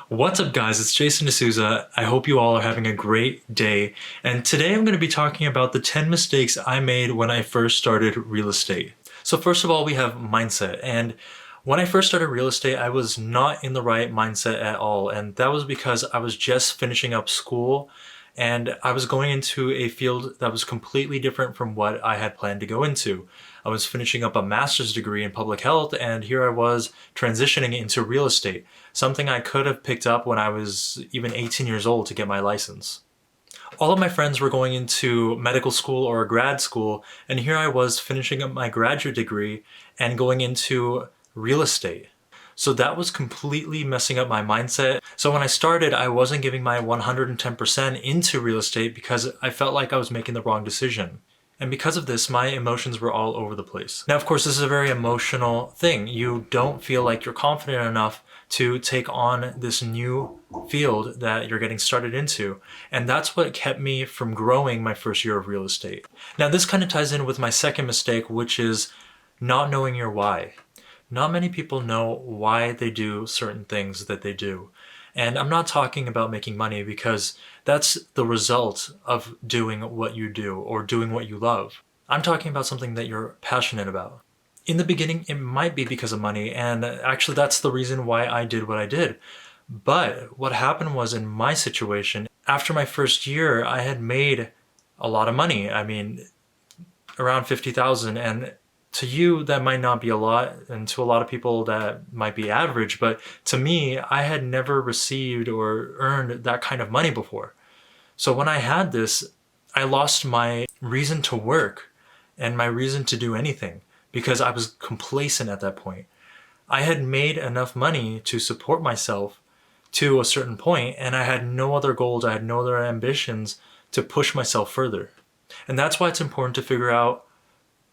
What's up, guys? It's Jason Dsouza. I hope you all are having a great day. And today I'm going to be talking about the 10 mistakes I made when I first started real estate. So first of all, we have mindset. And when I first started real estate, I was not in the right mindset at all. And that was because I was just finishing up school and I was going into a field that was completely different from what I had planned to go into. I was finishing up a master's degree in public health, and here I was transitioning into real estate, something I could have picked up when I was even 18 years old to get my license. All of my friends were going into medical school or grad school, and here I was finishing up my graduate degree and going into real estate. So that was completely messing up my mindset. So when I started, I wasn't giving my 110% into real estate because I felt like I was making the wrong decision. And because of this, my emotions were all over the place. Now, of course, this is a very emotional thing. You don't feel like you're confident enough to take on this new field that you're getting started into. And that's what kept me from growing my first year of real estate. Now, this kind of ties in with my second mistake, which is not knowing your why. Not many people know why they do certain things that they do. And I'm not talking about making money because that's the result of doing what you do or doing what you love. I'm talking about something that you're passionate about. In the beginning, it might be because of money, and actually that's the reason why I did what I did. But what happened was, in my situation, after my first year, I had made a lot of money. I mean, around 50,000, and to you that might not be a lot, and to a lot of people that might be average, but to me, I had never received or earned that kind of money before. So when I had this, I lost my reason to work and my reason to do anything because I was complacent at that point. I had made enough money to support myself to a certain point, and I had no other goals, I had no other ambitions to push myself further. And that's why it's important to figure out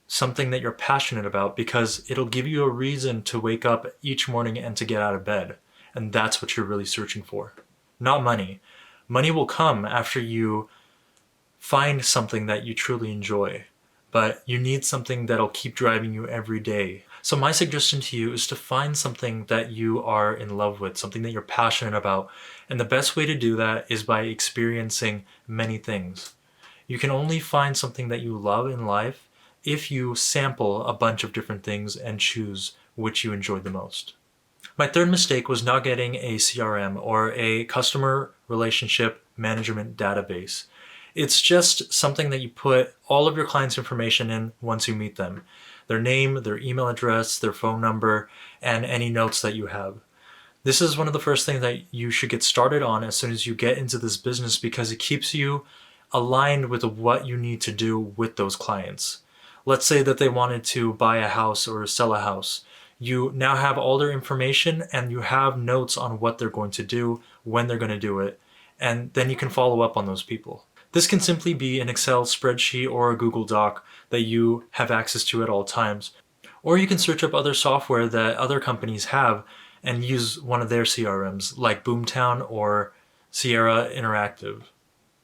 something that you're passionate about, because it'll give you a reason to wake up each morning and to get out of bed. And that's what you're really searching for. Not money. Money will come after you find something that you truly enjoy, but you need something that'll keep driving you every day. So my suggestion to you is to find something that you are in love with, something that you're passionate about. And the best way to do that is by experiencing many things. You can only find something that you love in life if you sample a bunch of different things and choose which you enjoy the most. My third mistake was not getting a CRM, or a customer relationship management database. It's just something that you put all of your clients' information in once you meet them. Their name, their email address, their phone number, and any notes that you have. This is one of the first things that you should get started on as soon as you get into this business, because it keeps you aligned with what you need to do with those clients. Let's say that they wanted to buy a house or sell a house. You now have all their information and you have notes on what they're going to do, when they're going to do it, and then you can follow up on those people. This can simply be an Excel spreadsheet or a Google Doc that you have access to at all times. Or you can search up other software that other companies have and use one of their CRMs like Boomtown or Sierra Interactive.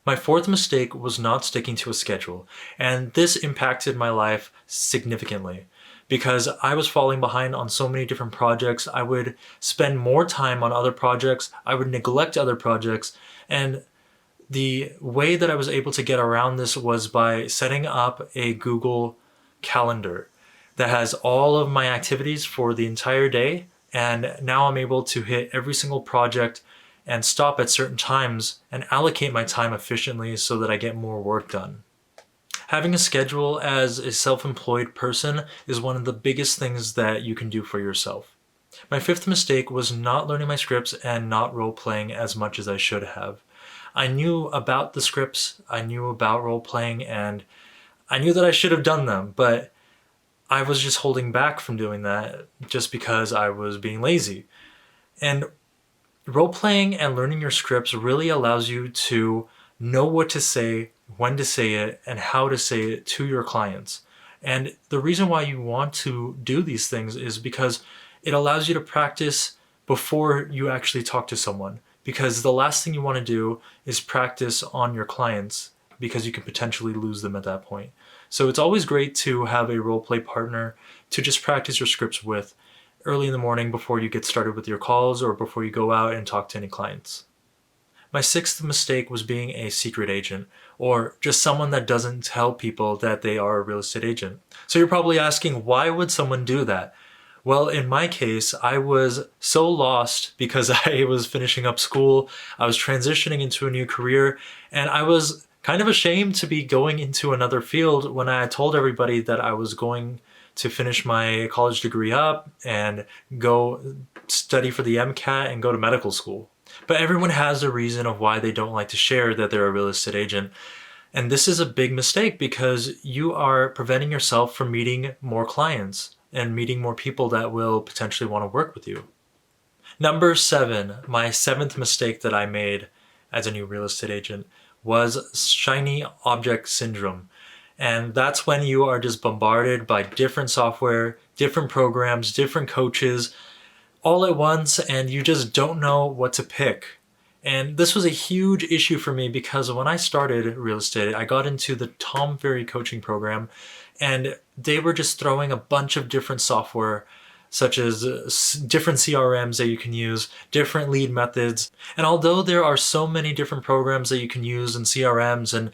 My fourth mistake was not sticking to a schedule, and this impacted my life significantly because I was falling behind on so many different projects. I would spend more time on other projects, I would neglect other projects, and the way that I was able to get around this was by setting up a Google Calendar that has all of my activities for the entire day, and now I'm able to hit every single project and stop at certain times and allocate my time efficiently so that I get more work done. Having a schedule as a self-employed person is one of the biggest things that you can do for yourself. My fifth mistake was not learning my scripts and not role-playing as much as I should have. I knew about the scripts, I knew about role-playing, and I knew that I should have done them, but I was just holding back from doing that just because I was being lazy. And role-playing and learning your scripts really allows you to know what to say, when to say it, and how to say it to your clients. And the reason why you want to do these things is because it allows you to practice before you actually talk to someone. Because the last thing you want to do is practice on your clients, because you can potentially lose them at that point. So it's always great to have a role-play partner to just practice your scripts with. early in the morning before you get started with your calls or before you go out and talk to any clients. My sixth mistake was being a secret agent, or just someone that doesn't tell people that they are a real estate agent. So you're probably asking, why would someone do that? Well, in my case, I was so lost because I was finishing up school, I was transitioning into a new career, and I was kind of ashamed to be going into another field when I told everybody that I was going to finish my college degree up and go study for the MCAT and go to medical school. But everyone has a reason of why they don't like to share that they're a real estate agent. And this is a big mistake because you are preventing yourself from meeting more clients and meeting more people that will potentially want to work with you. Number 7, my 7th mistake that I made as a new real estate agent was shiny object syndrome. And that's when you are just bombarded by different software, different programs, different coaches, all at once, and you just don't know what to pick. And this was a huge issue for me because when I started real estate, I got into the Tom Ferry coaching program, and they were just throwing a bunch of different software, such as different CRMs that you can use, different lead methods. And although there are so many different programs that you can use and CRMs and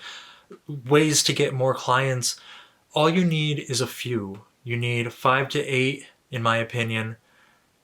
ways to get more clients, all you need is a few. You need 5 to 8, in my opinion,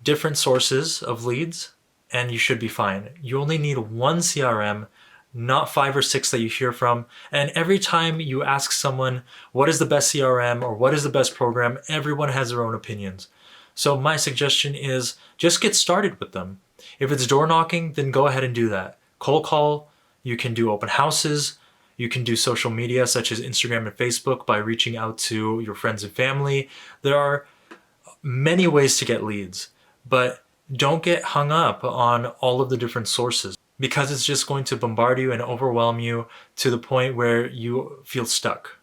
different sources of leads, and you should be fine. You only need one CRM, not 5 or 6 that you hear from. And every time you ask someone, what is the best CRM or what is the best program, everyone has their own opinions. So my suggestion is just get started with them. If it's door knocking, then go ahead and do that. Cold call, you can do open houses, you can do social media such as Instagram and Facebook by reaching out to your friends and family. There are many ways to get leads. But don't get hung up on all of the different sources because it's just going to bombard you and overwhelm you to the point where you feel stuck.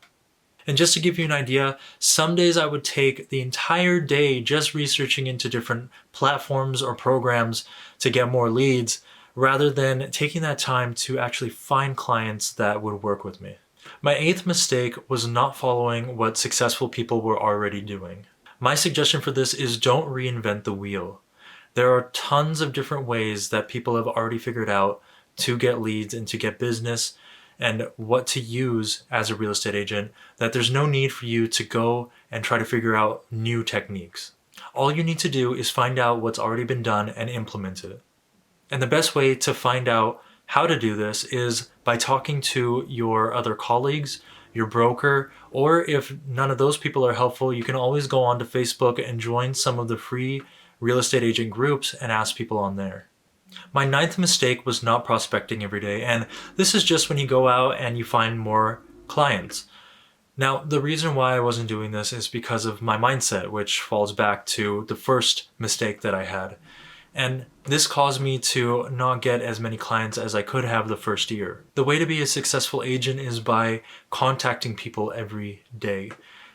And just to give you an idea, some days I would take the entire day just researching into different platforms or programs to get more leads rather than taking that time to actually find clients that would work with me. My 8th mistake was not following what successful people were already doing. My suggestion for this is don't reinvent the wheel. There are tons of different ways that people have already figured out to get leads and to get business and what to use as a real estate agent, that there's no need for you to go and try to figure out new techniques. All you need to do is find out what's already been done and implement it. And the best way to find out how to do this is by talking to your other colleagues, your broker, or if none of those people are helpful, you can always go onto Facebook and join some of the free real estate agent groups and ask people on there. My 9th mistake was not prospecting every day, and this is just when you go out and you find more clients. Now, the reason why I wasn't doing this is because of my mindset, which falls back to the first mistake that I had. And this caused me to not get as many clients as I could have the first year. The way to be a successful agent is by contacting people every day.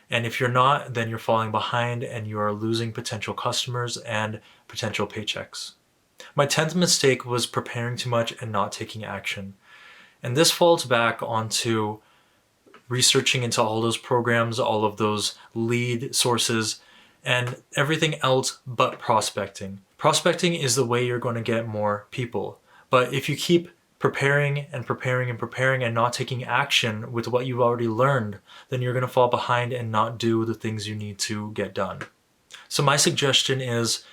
And if you're not, then you're falling behind and you are losing potential customers and potential paychecks. My 10th mistake was preparing too much and not taking action. And this falls back onto researching into all those programs, all of those lead sources, and everything else but prospecting. Prospecting is the way you're going to get more people. But if you keep preparing and preparing and preparing and not taking action with what you've already learned, then you're going to fall behind and not do the things you need to get done. So my suggestion is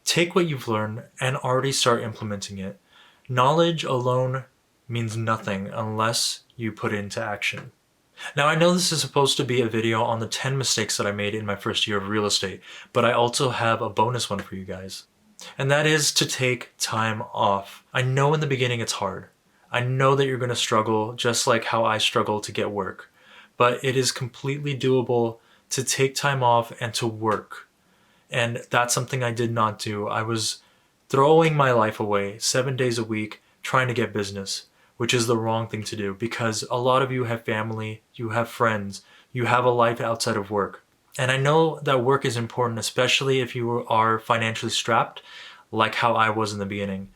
take what you've learned and already start implementing it. Knowledge alone means nothing unless you put it into action. Now, I know this is supposed to be a video on the 10 mistakes that I made in my first year of real estate, but I also have a bonus one for you guys. And that is to take time off. I know in the beginning it's hard. I know that you're going to struggle just like how I struggle to get work. But it is completely doable to take time off and to work. And that's something I did not do. I was throwing my life away 7 days a week trying to get business, which is the wrong thing to do because a lot of you have family, you have friends, you have a life outside of work. And I know that work is important, especially if you are financially strapped, like how I was in the beginning.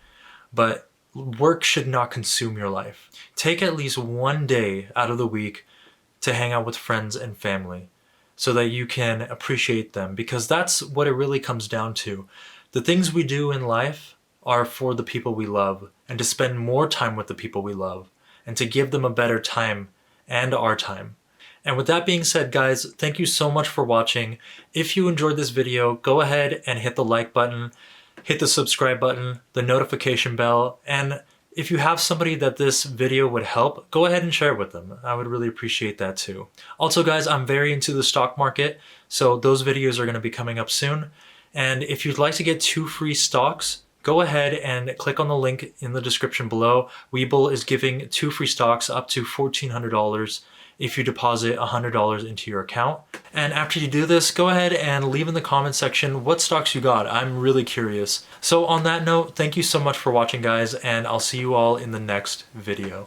But work should not consume your life. Take at least one day out of the week to hang out with friends and family. so that you can appreciate them, because that's what it really comes down to. The things we do in life are for the people we love, and to spend more time with the people we love, and to give them a better time and our time. And with that being said, guys, thank you so much for watching. If you enjoyed this video, go ahead and hit the like button, hit the subscribe button, the notification bell, and if you have somebody that this video would help, go ahead and share it with them. I would really appreciate that too. Also, guys, I'm very into the stock market, so those videos are going to be coming up soon. And if you'd like to get 2 free stocks, go ahead and click on the link in the description below. Webull is giving 2 free stocks up to $1,400 if you deposit $100 into your account. And after you do this, go ahead and leave in the comment section what stocks you got. I'm really curious. So on that note, thank you so much for watching, guys, and I'll see you all in the next video.